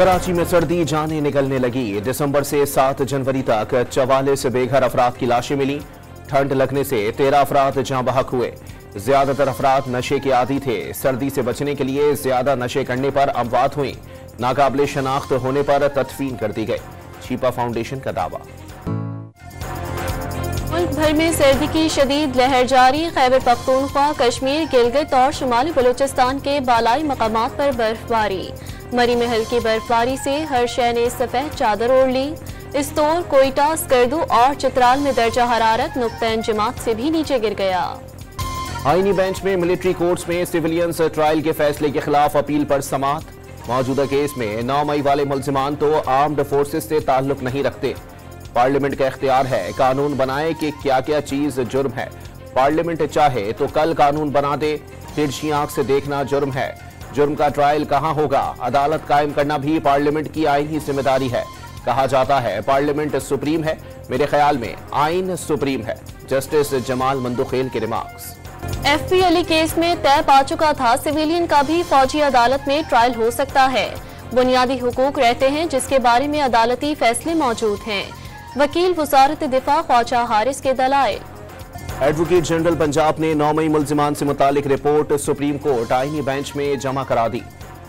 कराची में सर्दी जाने निकलने लगी। दिसंबर से 7 जनवरी तक 44 बेघर अफराद की लाशें मिली। ठंड लगने से 13 अफराद जाँ बहक हुए। ज्यादातर अफराद नशे के आदी थे। सर्दी से बचने के लिए ज्यादा नशे करने पर अमवात हुई। नाकाबिले शनाख्त होने पर तदफीन कर दी गई। छिपा फाउंडेशन का दावा। मुल्क भर में सर्दी की शदीद लहर जारी। खैबर पख्तूनख्वा, कश्मीर, गिलगित और शुमाली बलूचिस्तान के बालाई मकामात पर बर्फबारी। मरी में हल्की बर्फबारी से हर शहर ने सफेद चादर ओढ़ ली। इस्तोर, कोयटा, स्कर्दू और चित्राल में दर्जा हरारत नुक्ता इंजमात से भी नीचे गिर गया। आईनी बेंच में मिलिट्री कोर्ट्स में सिविलियंस ट्रायल के फैसले के खिलाफ अपील पर समाअत। मौजूदा केस में 9 मई वाले मुल्जिमान तो आर्म्ड फोर्सेस से ताल्लुक नहीं रखते। पार्लियामेंट का इख्तियार है कानून बनाए कि क्या क्या चीज जुर्म है। पार्लियामेंट चाहे तो कल कानून बना दे। तिरछी आंख से देखना जुर्म है। जुर्म का ट्रायल कहां होगा? अदालत कायम करना भी पार्लियामेंट की आईनी जिम्मेदारी है। कहा जाता है पार्लियामेंट सुप्रीम है। मेरे ख्याल में आइन सुप्रीम है। जस्टिस जमाल मंदुखेल के रिमार्क्स। FP अली केस में तय पा चुका था सिविलियन का भी फौजी अदालत में ट्रायल हो सकता है। बुनियादी हुकूक रहते हैं जिसके बारे में अदालती फैसले मौजूद हैं। वकील वजारत दिफा ख्वाजा हारिस के दलाइल। एडवोकेट जनरल पंजाब ने 9 मई मुल्जिमान से मुतालिक रिपोर्ट सुप्रीम कोर्ट आईनी बेंच में जमा करा दी।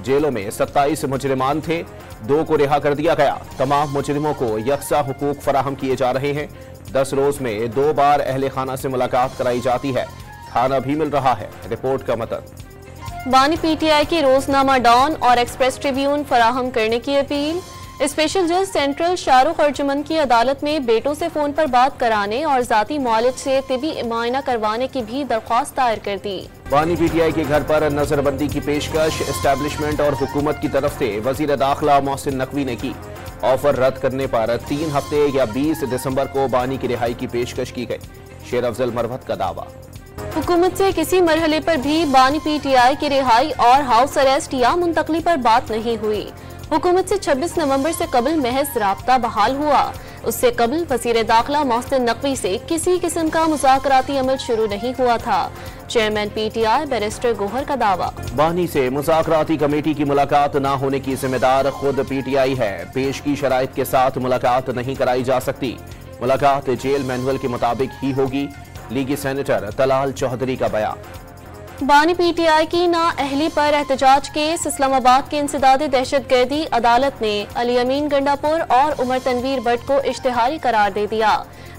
जेलों में 27 मुजरिमान थे, 2 को रिहा कर दिया गया। तमाम मुजरिमों को यकसा हुकूक फराहम किए जा रहे हैं। 10 रोज में 2 बार अहले खाना से मुलाकात कराई जाती है। खाना भी मिल रहा है। रिपोर्ट का मतन। बानी PTI की रोजनामा डॉन और एक्सप्रेस ट्रिब्यून फराहम करने की अपील। स्पेशल जज सेंट्रल शाहरुख अर्जुमन की अदालत में बेटों से फोन पर बात कराने और जाती मुआलिज से तिबी मुआयना करवाने की भी दरख्वास्त दायर कर दी। बानी PTI के घर पर नजरबंदी की पेशकश एस्टेब्लिशमेंट और हुकूमत की तरफ से वजीर दाखिला मोहसिन नकवी ने की। ऑफर रद्द करने पर 3 हफ्ते या 20 दिसंबर को बानी की रिहाई की पेशकश की गई। शेर अफजल मरवत का दावा। हुकूमत से किसी मरहले पर भी बानी PTI की रिहाई और हाउस अरेस्ट या मुंतकली पर बात नहीं हुई। हुकूमत से 26 नवंबर से कबल महज राब्ता बहाल हुआ। उससे कबल वजीर दाखिला मोहसिन नकवी से किसी किस्म का मुज़ाकराती अमल शुरू नहीं हुआ था। चेयरमैन PTI बैरिस्टर गोहर का दावा। बानी से मुज़ाकराती कमेटी की मुलाकात न होने की जिम्मेदार खुद PTI है। पेश की शराइत के साथ मुलाकात नहीं कराई जा सकती। मुलाकात जेल मैनुअल के मुताबिक ही होगी। लीगी सेनेटर तलाल चौधरी का बयान। बानी PTI की नाअहली पर एहतजाज केस। इस्लामाबाद के इंसदाद दहशतगर्दी अदालत ने अली अमीन गंडापुर और उमर तनवीर भट्ट को इश्तिहारी करार दे दिया।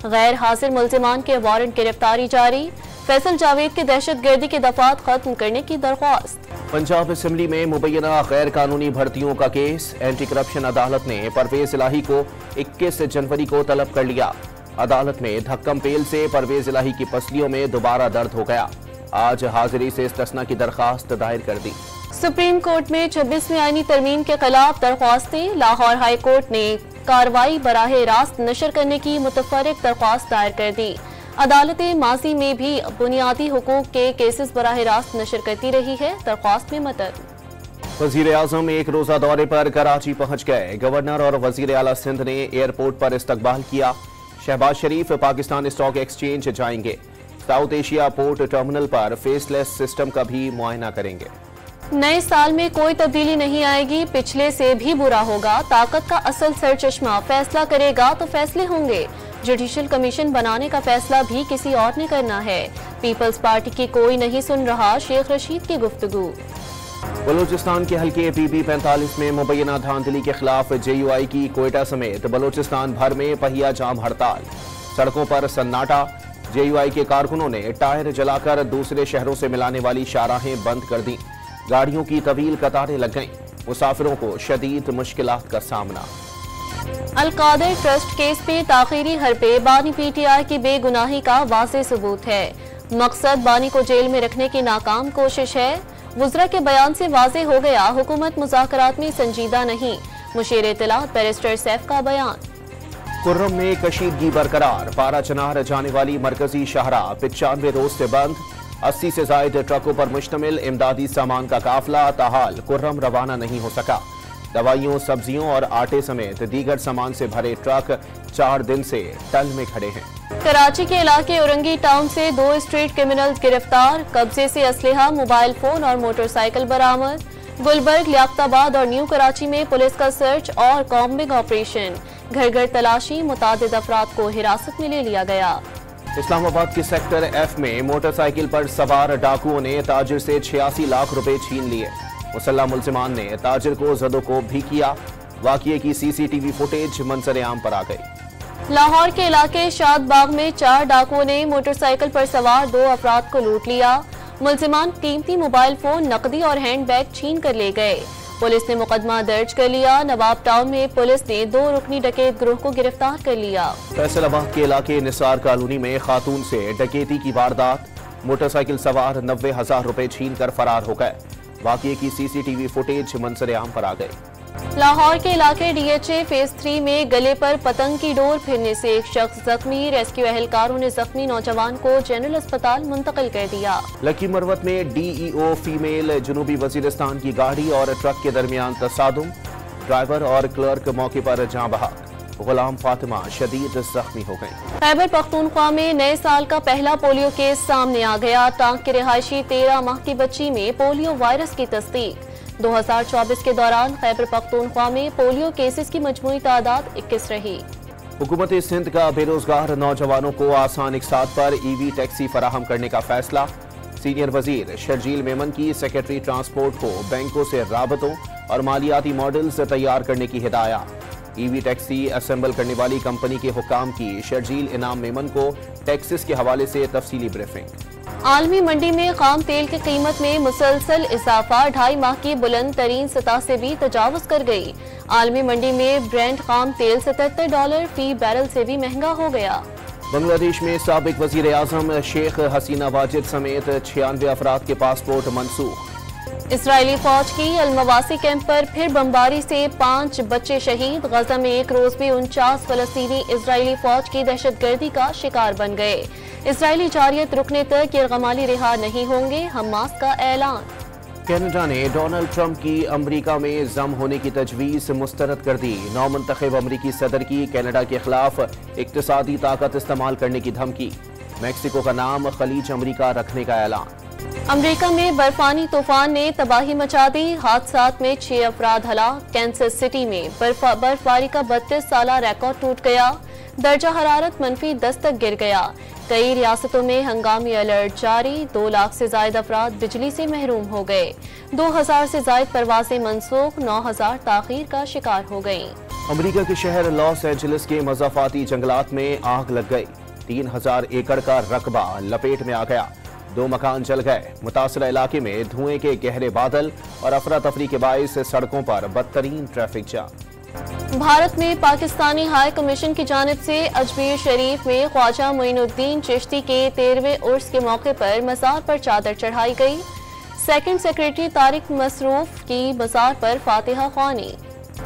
गैर हाजिर मुल्जिमान के वारंट गिरफ्तारी जारी। फैसल जावेद के दहशतगर्दी के दफात खत्म करने की दरख्वास्त। पंजाब असेंबली में मुबैना गैर कानूनी भर्तियों का केस। एंटी करप्शन अदालत ने परवेज इलाही को 21 जनवरी को तलब कर लिया। अदालत में धक्कम पेल से परवेज इलाही की पसलियों में दोबारा दर्द हो गया। आज हाजिरी से इस्तिस्ना की दरखास्त दायर कर दी। सुप्रीम कोर्ट में 26वीं आईनी तरमीम के खिलाफ दरख्वास्तें। लाहौर हाई कोर्ट ने कार्रवाई बराह रास्त नशर करने की मुतफर्रिक दरख्वास्त दायर कर दी। अदालतें माजी में भी बुनियादी हुकूक के केसेस बराह रास्त नशर करती रही है। दरख्वास्त में मतन। वजीर आजम एक रोजा दौरे पर कराची पहुंच गए। गवर्नर और वजीर आला सिंध ने एयरपोर्ट पर इस्तकबाल किया। शहबाज शरीफ पाकिस्तान स्टॉक एक्सचेंज जाएंगे। साउथ एशिया पोर्ट टर्मिनल पर फेसलेस सिस्टम का भी मुआयना करेंगे। नए साल में कोई तब्दीली नहीं आएगी, पिछले से भी बुरा होगा। ताकत का असल सरचश्मा फैसला करेगा तो फैसले होंगे। जुडिशल कमीशन बनाने का फैसला भी किसी और ने करना है। पीपल्स पार्टी की कोई नहीं सुन रहा, शेख रशीद की गुफ्तगू। बलूचिस्तान के हल्के PB 45 में मुबैना धांधली के खिलाफ JUI की कोयटा समेत बलूचिस्तान भर में पहिया जाम हड़ताल। सड़कों पर सन्नाटा। JUI के कारकुनों ने टायर जलाकर दूसरे शहरों से मिलाने वाली शाहराहें बंद कर दी। गाड़ियों की तवील कतारें लग गईं। मुसाफिरों को शदीद मुश्किलात का सामना। अलकादर ट्रस्ट केस पे ताखीरी हरपे बानी PTI की बेगुनाही का वाज़ेह सबूत है। मकसद बानी को जेल में रखने की नाकाम कोशिश है। वज़रा के बयान से वाज़ेह हो गया हुकूमत मुज़ाकरात में संजीदा नहीं। मुशीर इत्तलात बैरिस्टर सैफ का बयान। कुर्रम में कशीदगी बरकरार। पारा चनार जाने वाली मरकजी शाहराह 95 रोज से बंद। 80 से जायद ट्रकों पर मुश्तमिल इमदादी सामान का काफिला ताहाल कुर्रम रवाना नहीं हो सका। दवाइयों, सब्जियों और आटे समेत दीगर सामान से भरे ट्रक 4 दिन से टल में खड़े हैं। कराची के इलाके औरंगी टाउन से 2 स्ट्रीट क्रिमिनल्स गिरफ्तार। कब्जे से असलहा, मोबाइल फोन और मोटरसाइकिल बरामद। गुलबर्ग, लियाकताबाद और न्यू कराची में पुलिस का सर्च और कॉम्बिंग ऑपरेशन। घर घर तलाशी, मुतादिद अफराद को हिरासत में ले लिया गया। इस्लामाबाद के सेक्टर एफ में मोटरसाइकिल पर सवार डाकुओं ने ताजिर से 86 लाख रुपए छीन लिए। मुसल्लह मुलजिमान ने ताजिर को ज़दोकोब भी किया। वाक़ये की सीसीटीवी फुटेज मंजर-ए-आम पर आ गई। लाहौर के इलाके शादबाग में 4 डाकुओं ने मोटरसाइकिल पर सवार 2 अफराद को लूट लिया। मुलजिमान कीमती मोबाइल फोन, नकदी और हैंड बैग छीन कर ले गए। पुलिस ने मुकदमा दर्ज कर लिया। नवाब टाउन में पुलिस ने 2 रुकनी डकैत ग्रोह को गिरफ्तार कर लिया। फैसलाबाद के इलाके निसार कॉलोनी में खातून से डकैती की वारदात। मोटरसाइकिल सवार 90,000 रुपए छीन कर फरार हो गए। वाक़ये की सीसीटीवी फुटेज मंजर-ए-आम पर आ गई। लाहौर के इलाके डीएचए फेज 3 में गले पर पतंग की डोर फिरने से एक शख्स जख्मी। रेस्क्यू एहलकारों ने जख्मी नौजवान को जनरल अस्पताल मुंतकिल कर दिया। लकी मरवत में डीईओ फीमेल जनूबी वजीरिस्तान की गाड़ी और ट्रक के दरमियान तसादुम। ड्राइवर और क्लर्क मौके पर जाँ बहक। गुलाम फातिमा शदीद जख्मी हो गई। खैबर पख्तूनख्वा में नए साल का पहला पोलियो केस सामने आ गया। टांग के रिहायशी 13 माह की बच्ची में पोलियो वायरस की तस्दीक। 2024 के दौरान खैबर पख्तूनख्वा में पोलियो केसेस की मजमूई तादाद 21 रही। हुकूमत सिंध का बेरोजगार नौजवानों को आसान इकसात पर ईवी टैक्सी फराहम करने का फैसला। सीनियर वजीर शर्जील मेमन की सेक्रेटरी ट्रांसपोर्ट को बैंकों से राबतों और मालियाती मॉडल्स तैयार करने की हिदायत। ईवी टैक्सी असेंबल करने वाली कंपनी के हुकाम की शर्जील इनाम मेमन को टैक्सेस के हवाले से तफसीली ब्रीफिंग। आलमी मंडी में खाम तेल की कीमत में मुसलसल इजाफा 2.5 माह की बुलंद तरीन सतह से भी तजावुज कर गई। आलमी मंडी में ब्रेंट खाम तेल $77 फी बैरल से भी महंगा हो गया। बांग्लादेश में साबिक वजीर आजम शेख हसीना वाजिद समेत 96 अफराद के पासपोर्ट मनसूख। इसराइली फौज की अलमवासी कैंप पर फिर बमबारी से 5 बच्चे शहीद। गजा में एक रोज में 49 फलस्तीनी इसराइली फौज की दहशतगर्दी का शिकार बन गए। इसराइली जारियत रुकने तक यरगमाली रिहा नहीं होंगे, हमास का ऐलान। कनाडा ने डोनाल्ड ट्रंप की अमरीका में जम होने की तजवीज मुस्तरद कर दी। नौमुंतखब अमरीकी सदर की कनाडा के खिलाफ इक्तिसादी ताकत इस्तेमाल करने की धमकी। मैक्सिको का नाम खलीज अमरीका रखने का ऐलान। अमरीका में बर्फानी तूफान ने तबाही मचा दी। हादसात में 6 अफराद हलाक। कैंसस सिटी में बर्फबारी का 32 साला रिकॉर्ड टूट गया। दर्जा हरारत -10 तक गिर गया। कई रियासतों में हंगामी अलर्ट जारी। 2 लाख से ज्यादा अफराद बिजली से महरूम हो गए। 2000 से ज्यादा परवाजें मनसूख। 9000 ताखीर का शिकार हो गयी। अमरीका के शहर लॉस एंजलिस के मज़ाफाती जंगलात में आग लग गई। 3000 एकड़ का रकबा लपेट में आ गया। 2 मकान जल गए। मुतासरा इलाके में धुएं के गहरे बादल और अफरा तफरी के बाइस सड़कों पर बदतरीन ट्रैफिक जाम। भारत में पाकिस्तानी हाई कमीशन की जानिब से अजमेर शरीफ में ख्वाजा मोइनुद्दीन चिश्ती के 13वें उर्स के मौके पर मज़ार पर चादर चढ़ाई गई। सेकंड सेक्रेटरी तारिक मसरूफ की मज़ार पर फातिहा ख्वानी।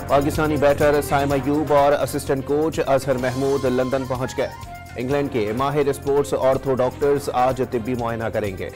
पाकिस्तानी बैटर साइम अयूब और assistant coach Azhar Mahmood London पहुंच गए। इंग्लैंड के माहिर स्पोर्ट्स ऑर्थो डॉक्टर्स आज तिब्बी मुआयना करेंगे।